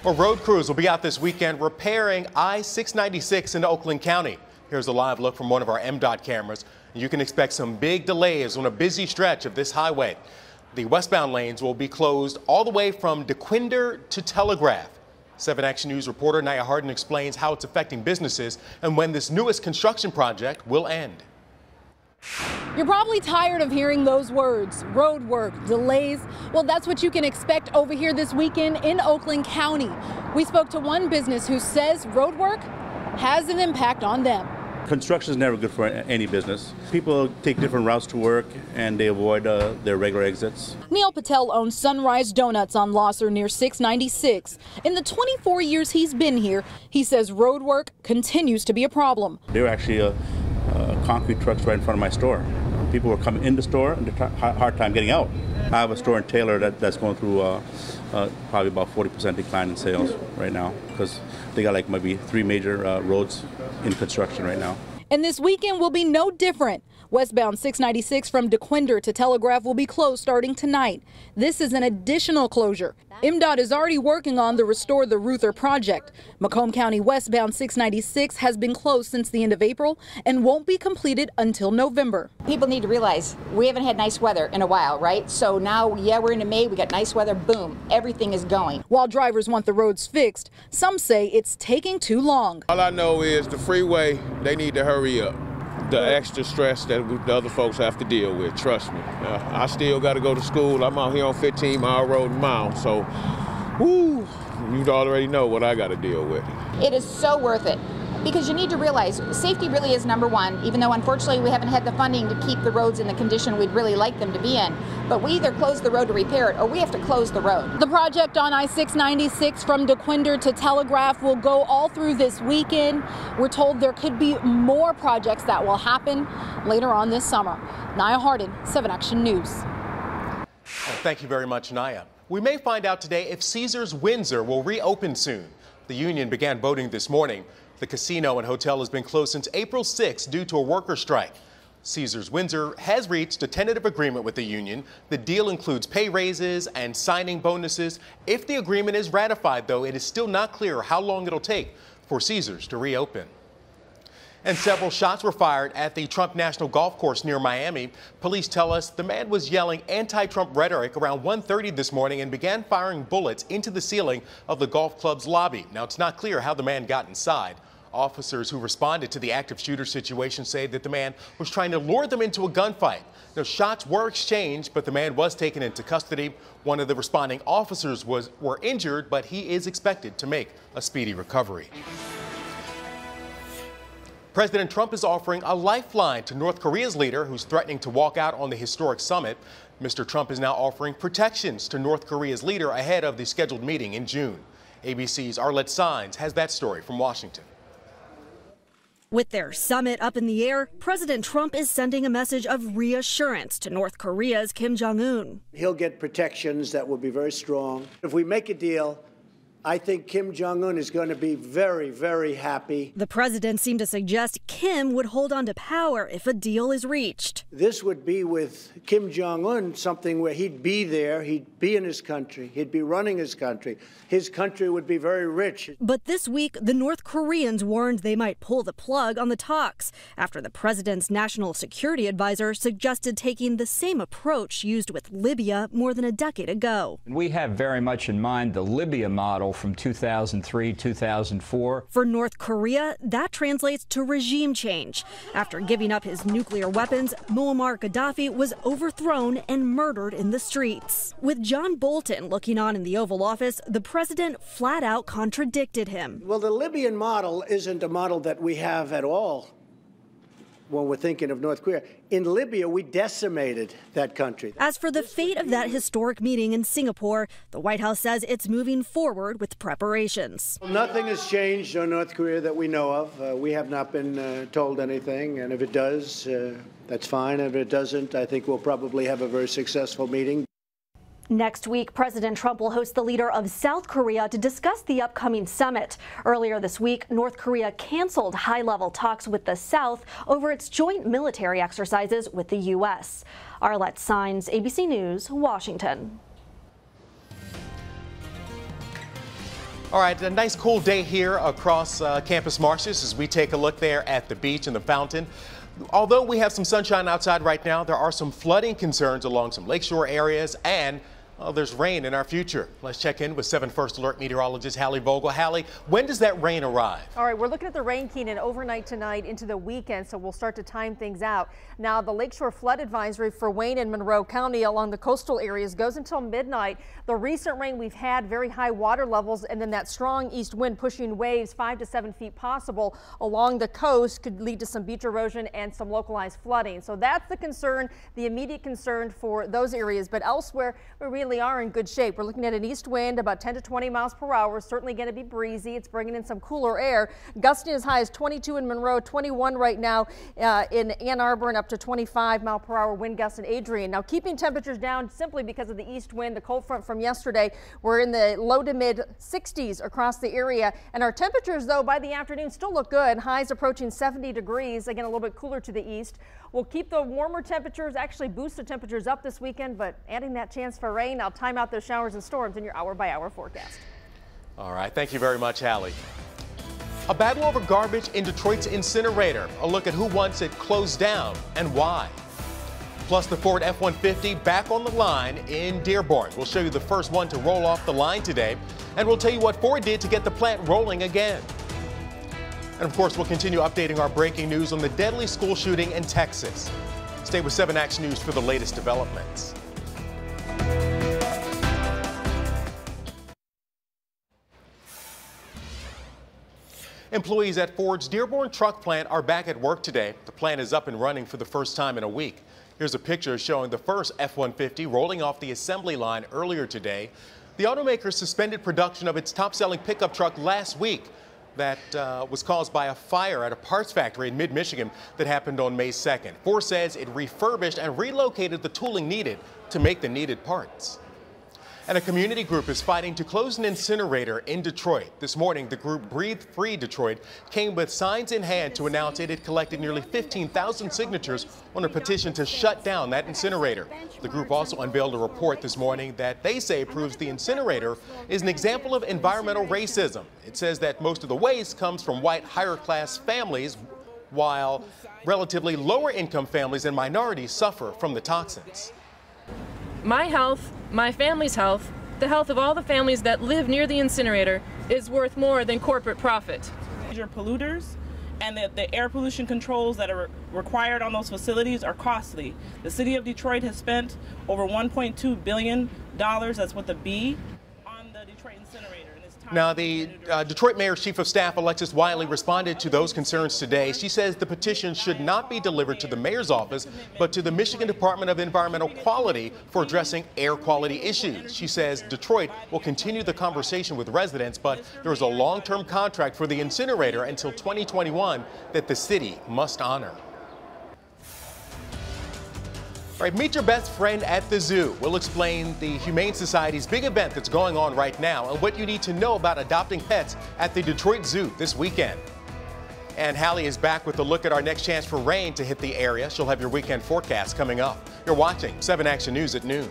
Well, road crews will be out this weekend repairing I-696 in Oakland County. Here's a live look from one of our MDOT cameras. You can expect some big delays on a busy stretch of this highway. The westbound lanes will be closed all the way from Dequindre to Telegraph. 7 Action News reporter Naya Harden explains how it's affecting businesses and when this newest construction project will end. You're probably tired of hearing those words, road work, delays. Well, that's what you can expect over here this weekend in Oakland County. We spoke to one business who says road work has an impact on them. Construction is never good for any business. People take different routes to work and they avoid their regular exits. Neil Patel owns Sunrise Donuts on Losser near 696. In the 24 years he's been here, he says road work continues to be a problem. There were actually concrete trucks right in front of my store. People were coming in the store and they had a hard time getting out. I have a store in Taylor that's going through probably about 40% decline in sales right now because they got like maybe 3 major roads in construction right now. And this weekend will be no different. Westbound 696 from Dequindre to Telegraph will be closed starting tonight. This is an additional closure. MDOT is already working on the Restore the Ruther project. Macomb County westbound 696 has been closed since the end of April and won't be completed until November. People need to realize we haven't had nice weather in a while, right? So now, yeah, we're into May, we got nice weather, boom, everything is going. While drivers want the roads fixed, some say it's taking too long. All I know is the freeway, they need to hurry up. The extra stress that the other folks have to deal with, trust me. I still got to go to school. I'm out here on 15-mile road mile, so whoo, you already know what I got to deal with. It is so worth it because you need to realize safety really is number one, even though unfortunately we haven't had the funding to keep the roads in the condition we'd really like them to be in. But we either close the road to repair it or we have to close the road. The project on I-696 from Dequindre to Telegraph will go all through this weekend. We're told there could be more projects that will happen later on this summer. Naya Harden, 7 Action News. Well, thank you very much, Naya. We may find out today if Caesars Windsor will reopen soon. The union began voting this morning. The casino and hotel has been closed since April 6 due to a worker strike. Caesars Windsor has reached a tentative agreement with the union. The deal includes pay raises and signing bonuses. If the agreement is ratified, though, it is still not clear how long it'll take for Caesars to reopen. And several shots were fired at the Trump National Golf Course near Miami. Police tell us the man was yelling anti-Trump rhetoric around 1:30 this morning and began firing bullets into the ceiling of the golf club's lobby. Now, it's not clear how the man got inside. Officers who responded to the active shooter situation say that the man was trying to lure them into a gunfight. Now, shots were exchanged, but the man was taken into custody. One of the responding officers were injured, but he is expected to make a speedy recovery. President Trump is offering a lifeline to North Korea's leader who's threatening to walk out on the historic summit. Mr. Trump is now offering protections to North Korea's leader ahead of the scheduled meeting in June. ABC's Arlette Saenz has that story from Washington. With their summit up in the air, President Trump is sending a message of reassurance to North Korea's Kim Jong-un. He'll get protections that will be very strong. If we make a deal, I think Kim Jong-un is going to be very, very happy. The president seemed to suggest Kim would hold on to power if a deal is reached. This would be with Kim Jong-un something where he'd be there, he'd be in his country, he'd be running his country. His country would be very rich. But this week, the North Koreans warned they might pull the plug on the talks after the president's national security advisor suggested taking the same approach used with Libya more than a decade ago. We have very much in mind the Libya model from 2003, 2004. For North Korea, that translates to regime change. After giving up his nuclear weapons, Muammar Gaddafi was overthrown and murdered in the streets. With John Bolton looking on in the Oval Office, the president flat out contradicted him. Well, the Libyan model isn't a model that we have at all when we're thinking of North Korea. In Libya, we decimated that country. As for the fate of that historic meeting in Singapore, the White House says it's moving forward with preparations. Nothing has changed on North Korea that we know of. We have not been told anything, and if it does, that's fine. If it doesn't, I think we'll probably have a very successful meeting. Next week, President Trump will host the leader of South Korea to discuss the upcoming summit. Earlier this week, North Korea canceled high-level talks with the South over its joint military exercises with the U.S. Arlette Saenz, ABC News, Washington. All right, a nice cool day here across Campus Martius as we take a look there at the beach and the fountain. Although we have some sunshine outside right now, there are some flooding concerns along some lakeshore areas, and there's rain in our future. Let's check in with 7 First Alert meteorologist Hallie Vogel. Hallie, when does that rain arrive? All right, we're looking at the rain, Keenan, overnight tonight into the weekend, so we'll start to time things out. Now, the lakeshore flood advisory for Wayne and Monroe County along the coastal areas goes until midnight. The recent rain we've had, very high water levels, and then that strong east wind pushing waves 5 to 7 feet possible along the coast could lead to some beach erosion and some localized flooding. So that's the concern, the immediate concern for those areas. But elsewhere, we really are in good shape. We're looking at an east wind about 10 to 20 miles per hour. Certainly going to be breezy. It's bringing in some cooler air. Gusting as high as 22 in Monroe, 21 right now in Ann Arbor, and up to 25 mile per hour wind gusts in Adrian. Now, keeping temperatures down simply because of the east wind, the cold front from yesterday. We're in the low to mid 60s across the area, and our temperatures, though, by the afternoon still look good. Highs approaching 70 degrees. Again, a little bit cooler to the east. We'll keep the warmer temperatures, actually boost the temperatures up this weekend, but adding that chance for rain, I'll time out those showers and storms in your hour-by-hour forecast. All right, thank you very much, Hallie. A battle over garbage in Detroit's incinerator. A look at who wants it closed down and why. Plus, the Ford F-150 back on the line in Dearborn. We'll show you the first one to roll off the line today, and we'll tell you what Ford did to get the plant rolling again. And of course, we'll continue updating our breaking news on the deadly school shooting in Texas. Stay with 7 Action News for the latest developments. Employees at Ford's Dearborn truck plant are back at work today. The plant is up and running for the first time in a week. Here's a picture showing the first F-150 rolling off the assembly line earlier today. The automaker suspended production of its top-selling pickup truck last week. That was caused by a fire at a parts factory in mid-Michigan that happened on May 2nd. Ford says it refurbished and relocated the tooling needed to make the needed parts. And a community group is fighting to close an incinerator in Detroit. This morning, the group Breathe Free Detroit came with signs in hand to announce it had collected nearly 15,000 signatures on a petition to shut down that incinerator. The group also unveiled a report this morning that they say proves the incinerator is an example of environmental racism. It says that most of the waste comes from white higher-class families, while relatively lower-income families and minorities suffer from the toxins. My health, my family's health, the health of all the families that live near the incinerator is worth more than corporate profit. Major polluters and the air pollution controls that are required on those facilities are costly. The city of Detroit has spent over $1.2 billion, that's with a B, on the Detroit incinerator. Now, the Detroit Mayor's Chief of Staff, Alexis Wiley, responded to those concerns today. She says the petition should not be delivered to the mayor's office, but to the Michigan Department of Environmental Quality for addressing air quality issues. She says Detroit will continue the conversation with residents, but there is a long-term contract for the incinerator until 2021 that the city must honor. All right, meet your best friend at the zoo. We'll explain the Humane Society's big event that's going on right now and what you need to know about adopting pets at the Detroit Zoo this weekend. And Hallie is back with a look at our next chance for rain to hit the area. She'll have your weekend forecast coming up. You're watching 7 Action News at noon.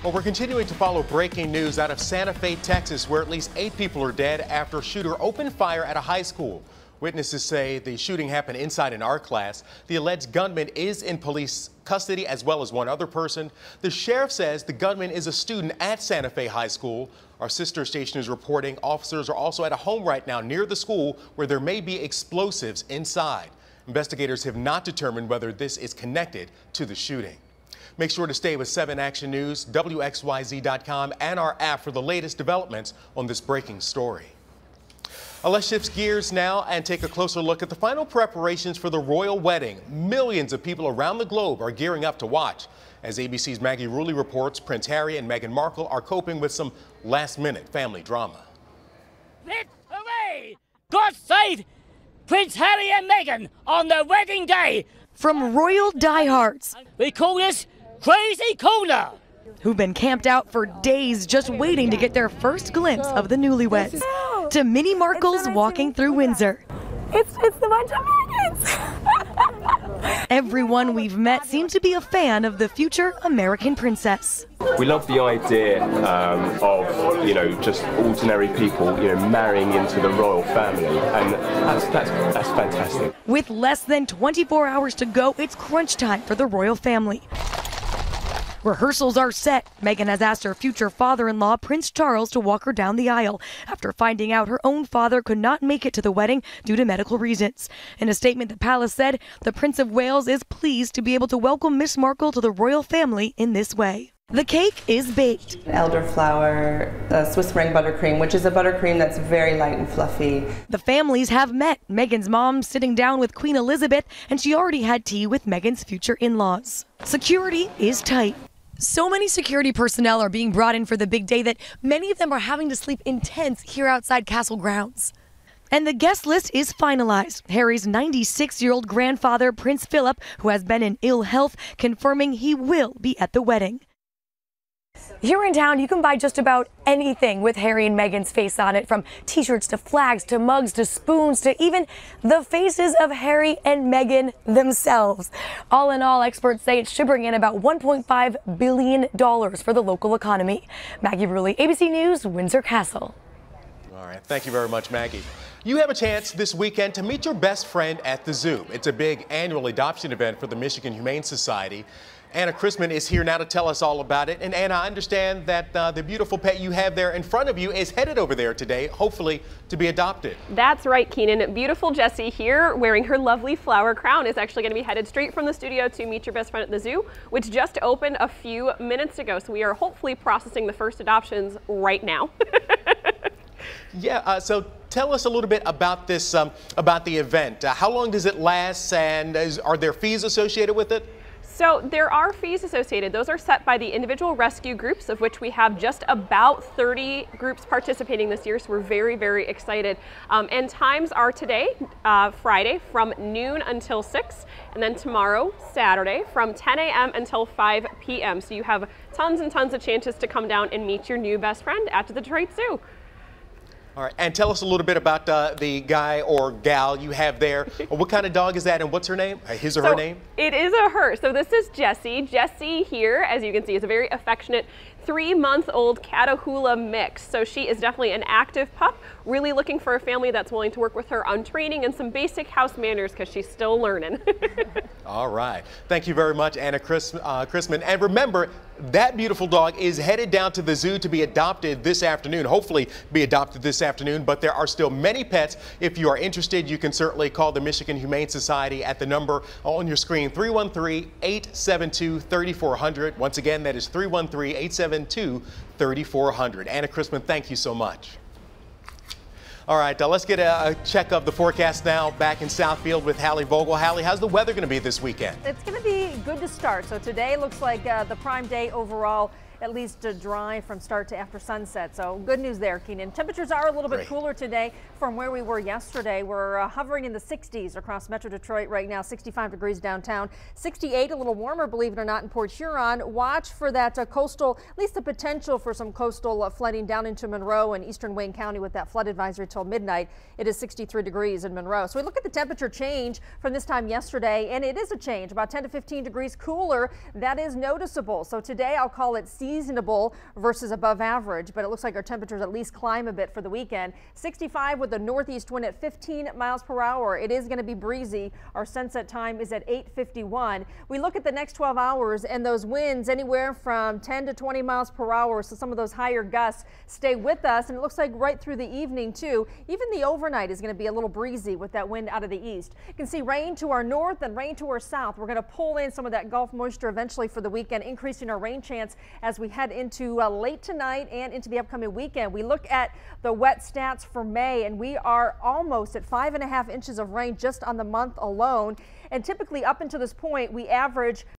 Well, we're continuing to follow breaking news out of Santa Fe, Texas, where at least 8 people are dead after a shooter opened fire at a high school. Witnesses say the shooting happened inside an art class. The alleged gunman is in police custody, as well as one other person. The sheriff says the gunman is a student at Santa Fe High School. Our sister station is reporting officers are also at a home right now near the school where there may be explosives inside. Investigators have not determined whether this is connected to the shooting. Make sure to stay with 7 Action News, WXYZ.com, and our app for the latest developments on this breaking story. Let's shift gears now and take a closer look at the final preparations for the royal wedding. Millions of people around the globe are gearing up to watch. As ABC's Maggie Rulli reports, Prince Harry and Meghan Markle are coping with some last-minute family drama. Let's hooray! God save Prince Harry and Meghan on their wedding day. From royal diehards, we call this Crazy Corner. who've been camped out for days just waiting to get their first glimpse of the newlyweds, to Minnie Markle's walking through Windsor. It's a bunch of maggots. Everyone we've met seems to be a fan of the future American princess. We love the idea of, just ordinary people, marrying into the royal family, and that's fantastic. With less than 24 hours to go, it's crunch time for the royal family. Rehearsals are set. Meghan has asked her future father-in-law, Prince Charles, to walk her down the aisle after finding out her own father could not make it to the wedding due to medical reasons. In a statement, the palace said the Prince of Wales is pleased to be able to welcome Miss Markle to the royal family in this way. The cake is baked. Elderflower, Swiss meringue buttercream, which is a buttercream that's very light and fluffy. The families have met. Meghan's mom sitting down with Queen Elizabeth, and she already had tea with Meghan's future in-laws. Security is tight. So many security personnel are being brought in for the big day that many of them are having to sleep in tents here outside Castle grounds. And the guest list is finalized. Harry's 96-year-old grandfather, Prince Philip, who has been in ill health, confirming he will be at the wedding. Here in town, you can buy just about anything with Harry and Meghan's face on it, from t-shirts to flags to mugs to spoons to even the faces of Harry and Meghan themselves. All in all, experts say it should bring in about $1.5 billion for the local economy. Maggie Rulli, ABC News, Windsor Castle. All right, thank you very much, Maggie. You have a chance this weekend to meet your best friend at the zoo. It's a big annual adoption event for the Michigan Humane Society. Anna Chrisman is here now to tell us all about it. And Anna, I understand that the beautiful pet you have there in front of you is headed over there today, hopefully to be adopted. That's right, Keenan. Beautiful Jessie here, wearing her lovely flower crown, is actually going to be headed straight from the studio to Meet Your Best Friend at the Zoo, which just opened a few minutes ago. So we are hopefully processing the first adoptions right now. Yeah, so tell us a little bit about this, about the event. How long does it last, and are there fees associated with it? So there are fees associated. Those are set by the individual rescue groups, of which we have just about 30 groups participating this year. So we're very, very excited. And times are today, Friday, from noon until 6, and then tomorrow, Saturday, from 10 a.m. until 5 p.m. So you have tons and tons of chances to come down and meet your new best friend at the Detroit Zoo. All right, and tell us a little bit about the guy or gal you have there. What kind of dog is that, and what's her name? His or her name? It is a her. So this is Jessie. Jessie here, as you can see, is a very affectionate 3-month-old Catahoula mix. So she is definitely an active pup, really looking for a family that's willing to work with her on training and some basic house manners because she's still learning. All right. Thank you very much, Anna Chrisman. And remember, that beautiful dog is headed down to the zoo to be adopted this afternoon, hopefully be adopted this afternoon, but there are still many pets. If you are interested, you can certainly call the Michigan Humane Society at the number on your screen, 313-872-3400. Once again, that is 313-872-3400. Anna Chrisman, thank you so much. All right, let's get a check of the forecast now. Back in Southfield with Hallie Vogel. Hallie, how's the weather going to be this weekend? It's going to be good to start. So today looks like the prime day overall, at least dry from start to after sunset. So good news there, Keenan. Temperatures are a little bit cooler today from where we were yesterday. We're hovering in the 60s across Metro Detroit right now, 65 degrees downtown, 68, a little warmer, believe it or not, in Port Huron. Watch for that coastal, at least the potential for some coastal flooding down into Monroe and eastern Wayne County with that flood advisory till midnight. It is 63 degrees in Monroe. So we look at the temperature change from this time yesterday, and it is a change, about 10 to 15 degrees cooler. That is noticeable. So today I'll call it seasonable versus above average, but it looks like our temperatures at least climb a bit for the weekend. 65 with the northeast wind at 15 miles per hour. It is going to be breezy. Our sunset time is at 8:51. We look at the next 12 hours and those winds anywhere from 10 to 20 miles per hour. So some of those higher gusts stay with us, and it looks like right through the evening too. Even the overnight is going to be a little breezy with that wind out of the east. You can see rain to our north and rain to our south. We're going to pull in some of that Gulf moisture eventually for the weekend, increasing our rain chance as we head into late tonight and into the upcoming weekend. We look at the wet stats for May, and we are almost at 5.5 inches of rain just on the month alone. And typically up until this point, we average